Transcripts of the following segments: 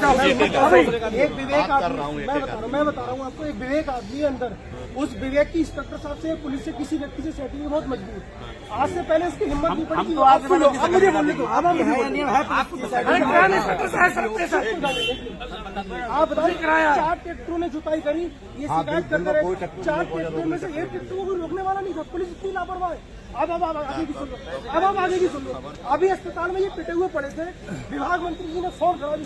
एक विवेक आदमी, मैं बता रहा हूँ आपको, एक विवेक आदमी है अंदर। उस विवेक की इंस्पेक्टर साहब से, पुलिस से, किसी व्यक्ति से सेटिंग बहुत मजबूत। आज से पहले उसकी हिम्मत नहीं पड़ी। अब मुझे बोलने दो, अब आप बताइए, 4 ट्रैक्टरों ने जुताई करी, ये शिकायत करते रहे। 4 ट्रैक्टरों में से एक ट्रैक्टर को रोकने वाला नहीं था। पुलिस इतनी लापरवाह है। अब आगे की सुन लो, अब आप आगे की सुन लो। अभी अस्पताल में ये पिटे हुए पड़े थे। विभाग मंत्री जी ने फोन करा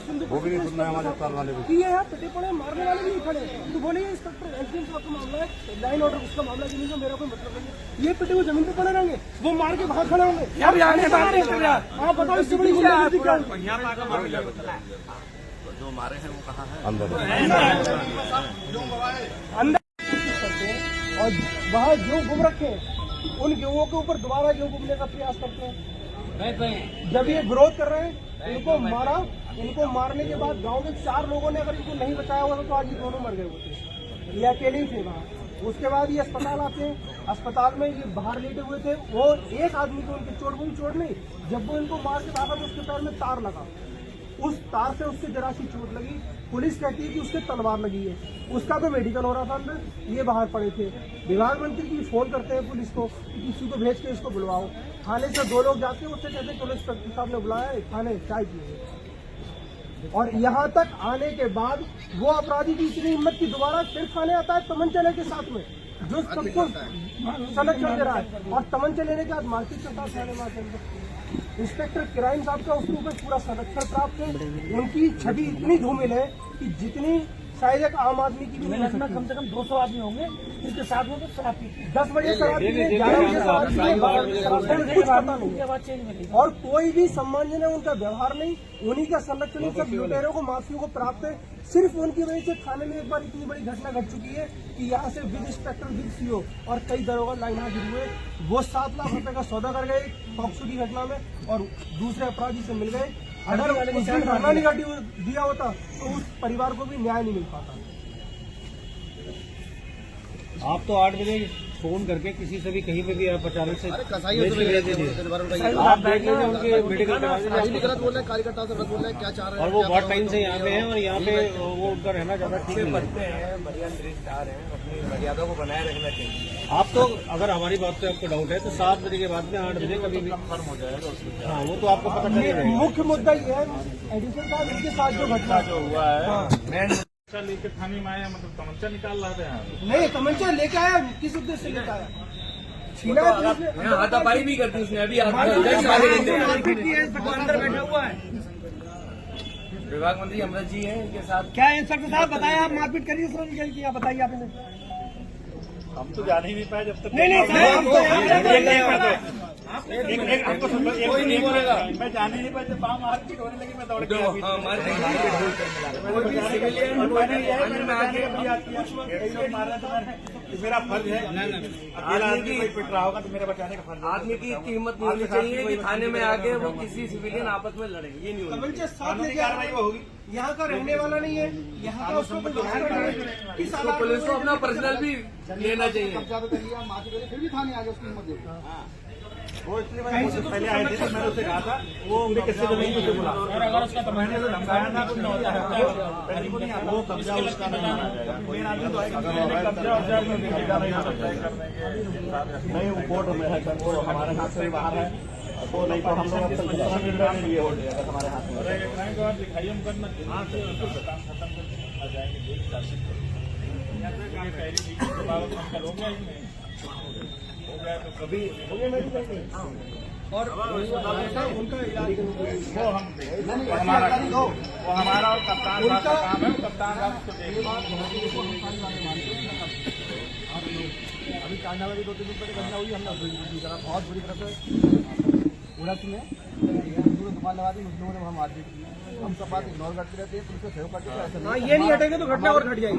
कि ये यहाँ पिटे पड़े, मारने वाले भी नहीं खड़े। तो बोले इंस्पेक्टर एसडीएम साहब का मामला है, लाइन ऑर्डर उसका मामला जमीन का, मेरा कोई मतलब नहीं है। ये पिटे हुए जमीन पे पड़े रहेंगे, वो मार के बाहर खड़े होंगे। आप बताओ इससे बड़ी गुंडागर्दी क्या है? जो मारे हैं वो कहाँ है? अंदर। और वहाँ गेहूँ घूम रखे, उन गेहूं के ऊपर दोबारा गेहूं घूमने का प्रयास करते हैं। जब ये विरोध कर रहे हैं, इनको मारा। इनको मारने के बाद गांव में 4 लोगों ने अगर इनको नहीं बचाया होता तो आज ये दोनों मर गए होते। ये अकेले ही थे वहाँ। उसके बाद ये अस्पताल आते हैं। अस्पताल में ये बाहर लेटे हुए थे। वो एक आदमी को उनकी चोट, वो चोट नहीं, जब वो इनको मार के भागा तो उसके पैर में तार लगा। उस तार से उससे जरा सी चोट लगी। पुलिस कहती है कि उसके तलवार लगी है। उसका तो मेडिकल हो रहा था अंदर, ये बाहर पड़े थे। विभाग मंत्री की फोन करते हैं पुलिस को कि किसी को भेज के इसको बुलवाओ। थाने से 2 लोग जाते हैं, उससे कहते हैं चलो इंस्पेक्टर साहब ने बुलाया है, थाने चाय पिए। और यहाँ तक आने के बाद वो अपराधी की इतनी हिम्मत की दोबारा फिर थाने आता है तमंचा लेने के साथ में, जो सबको संरक्षण दे रहा है। और तमंचा लेने के बाद मारपीट करता है थाने में। इंस्पेक्टर क्राइम साहब का उसके ऊपर पूरा संरक्षण प्राप्त है। उनकी छवि इतनी धूमिल है कि जितनी शायद एक आम आदमी की भी नहीं। कम से कम 200 आदमी होंगे इसके साथ में। तो शराब पी 10 बजे शराब पी, 11 बजे शराब पी, और कोई भी सम्मानजनक उनका व्यवहार नहीं। उन्हीं का संरक्षण सब लुटेरों को, माफियों को प्राप्त है। सिर्फ उनकी वजह से थाने में एक बार इतनी बड़ी घटना घट चुकी है कि यहाँ से विद इंस्पेक्टर, विद सीओ और कई दरोगा लाइन गिर हुए। वो 7 लाख रुपए का सौदा कर गए पॉक्सो की घटना में, और दूसरे अपराधी से मिल गए। अगर उस दिन धरना निकाल दिया होता तो उस परिवार को भी न्याय नहीं मिल पाता। आप तो 8 बजे फोन करके किसी से भी कहीं पे भी आप अचानक से आप देख लीजिए, उनके मेडिकल करा दीजिए। कार्यकर्ता से बोल रहे हैं क्या चाह रहे हैं, और वो बहुत टाइम से यहाँ पे हैं, और यहाँ पे वो उनका रहना ज्यादा ठीक नहीं हैं। बढ़िया दृष्टिदार हैं, अपनी मर्यादा को बनाए रखना चाहिए। आप तो अगर हमारी बात पे आपको डाउट है तो 7 बजे के बाद में 8 बजे कभी भी कन्फर्म हो जाएगा। हाँ, वो तो आपको पता चलेगा। मुख्य मुद्दा ये है एडिशनल साहब, इनके साथ जो घटना जो हुआ है, लेके थाने में आया, मतलब तमंचा निकाल रहा था यहाँ। नहीं, तमंचा लेके आया, किस उद्देश्य से लेके आया? छीना हाथापाई भी करती उसने। अभी अंदर बैठा हुआ है विभाग मंत्री अमृत जी हैं, इनके साथ। क्या इंस्पेक्टर साहब बताया, आप मारपीट करिए सर, क्या बताइए आपने? हम तो जान ही नहीं पाए जब तक। नहीं कोई नहीं बोलेगा। मैं जान ही नहीं पाया, जब वहाँ मारपीट होने लगी मैं दौड़ के मेरा फर्ज है। अकेला आदमी कोई पिट रहा होगा तो मेरा बचाने का फर्ज है। आदमी की इतनी हिम्मत नहीं होनी चाहिए कि थाने में आके वो किसी सिविलियन आपस में लड़े। ये नहीं होनी चाहिए। कानूनी कार्रवाई होगी। यहाँ का रहने वाला नहीं है, यहाँ का उसको पुलिस को अपना पर्सनल भी लेना चाहिए। फिर भी थाने आगे उसकी हिम्मत वो इसलिए मैंने पहले आए थे तो मैंने उससे कहा था वो उन्हें किससे जमीन को बोला, और अगर उसका तो मैंने तो धमकाया था कुछ नहीं होता है, वो कब्जा उसका नहीं माना जाएगा। मेन आदमी तो कब्जा नहीं, वो कोर्ट में है, वो हमारे हाथ से बाहर है। वो नहीं तो हम लोग लिए हो जाएगा हमारे हाथ में। दिखाइए हम करना खत्म आ जाएंगे। कभी और उनका इलाज वो हमारा और कप्तान साहब का काम है। कप्तान साहब उसको अभी चाइना में भी 2-3 दिन पहले घटना हुई, हमने बहुत बुरी तरह से उड़द में दुकान लगा दी। उस लोगों ने वहाँ मारपीट की। हम सब बात इग्नोर करते रहते हैं, पुलिस को सहयोग करते हैं। ये नहीं हटेंगे तो घटना और घट जाएगी।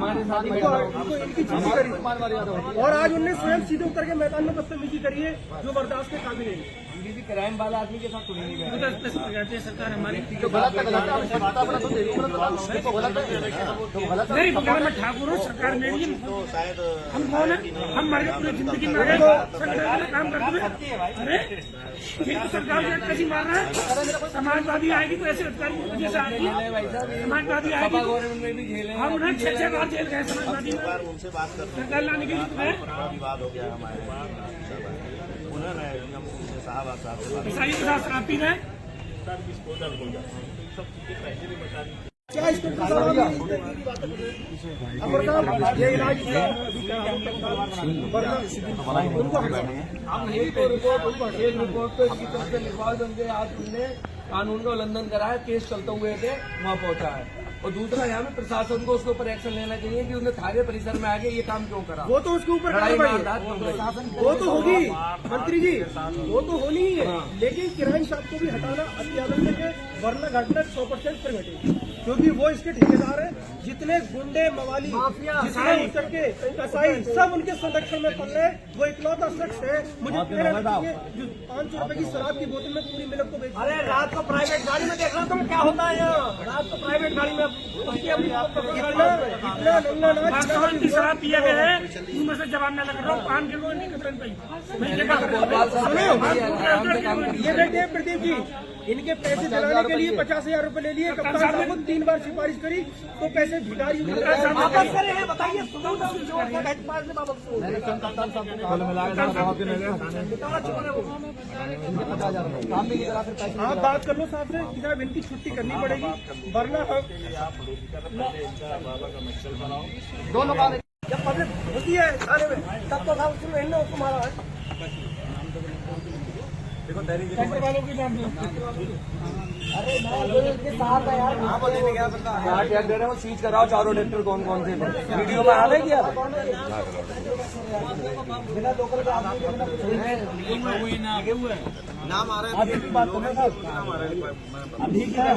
इनकी चीजें करी और आज उनने स्वयं सीधे उतर के मैदान में बदतमीजी करी है, जो बर्दाश्त के काबिल नहीं। किसी क्राइम वाला आदमी के साथ थोड़ी नहीं बैठे। सरकार हमारी जो गलत है गलत है, बात अपना तो देखो गलत है तो गलत है तो गलत है। नहीं, मैं ठाकुर हूँ, सरकार मेरी है। तो शायद हम कौन है? हम हमारी पूरी जिंदगी में रहे, संगठन में काम करते हुए। अरे फिर तो सरकार ने कैसी मार रहा है? समाजवादी आएगी तो ऐसे अधिकारी की वजह से आएगी। समाजवादी आएगी गवर्नमेंट में भी झेले हम उन्हें 6 बार जेल गए समाजवादी में। उनसे बात करते सरकार लाने के लिए है विवाद हो गया हमारे उन्होंने उनसे साहब साहब से बात ईसाई के साथ शराब पी रहे हैं। क्या इसको ये इलाज एक रिपोर्ट पे इसकी तरफ से लिखवा देंगे। आज तुमने कानून का उल्लंघन करा है, केस चलते हुए थे वहाँ पहुंचा है। और दूसरा यहाँ में प्रशासन को उसके ऊपर एक्शन लेना चाहिए कि उन्हें थाने परिसर में आगे ये काम क्यों करा। वो तो उसके ऊपर लड़ाई में कार्रवाई आधार क्यों करी? वो तो होगी मंत्री जी, वो तो होनी ही है। लेकिन किराइन साहब को भी हटाना अति आवश्यक है, वरना घटना 100% फिर घटेगी। क्योंकि वो इसके ठेकेदार हैं। जितने गुंडे मवाली जितने उतर के कसाई सब उनके संरक्षण में पड़ रहे हैं। वो इकलौता शख्स है मुझे तेरे जो 500 रुपए की शराब की बोतल में पूरी मिल्क को बेच। अरे रात को प्राइवेट गाड़ी में देख रहा तुम क्या होता है यहाँ। रात को प्राइवेट गाड़ी में इतनी शराब पिया गया है, उनमें से जवाब न लग रहा हूँ। 5 किलो नहीं कतरन पाई। ये बैठे हैं प्रदीप जी, इनके पैसे दिलाने के लिए 50,000 रुपए ले लिए। कप्तान साहब को 3 बार सिफारिश करी तो पैसे भिखारी वापस करे हैं। बताइए आप बात कर लो साहब से कि साहब इनकी छुट्टी करनी पड़ेगी, वरना हम दोनों जब पब्लिक होती है थाने में तब तो साहब उसमें उसको मारा है। सेंटर वालों की नाम अरे के साथ है यार, क्या क्या दे रहे हैं वो सीज कराओ चारों ट्रैक्टर कौन कौन से वीडियो में आ रहे क्या? बिना लोकल का आदमी के बिना नाम आ रहा है बात करना साहब। ठीक है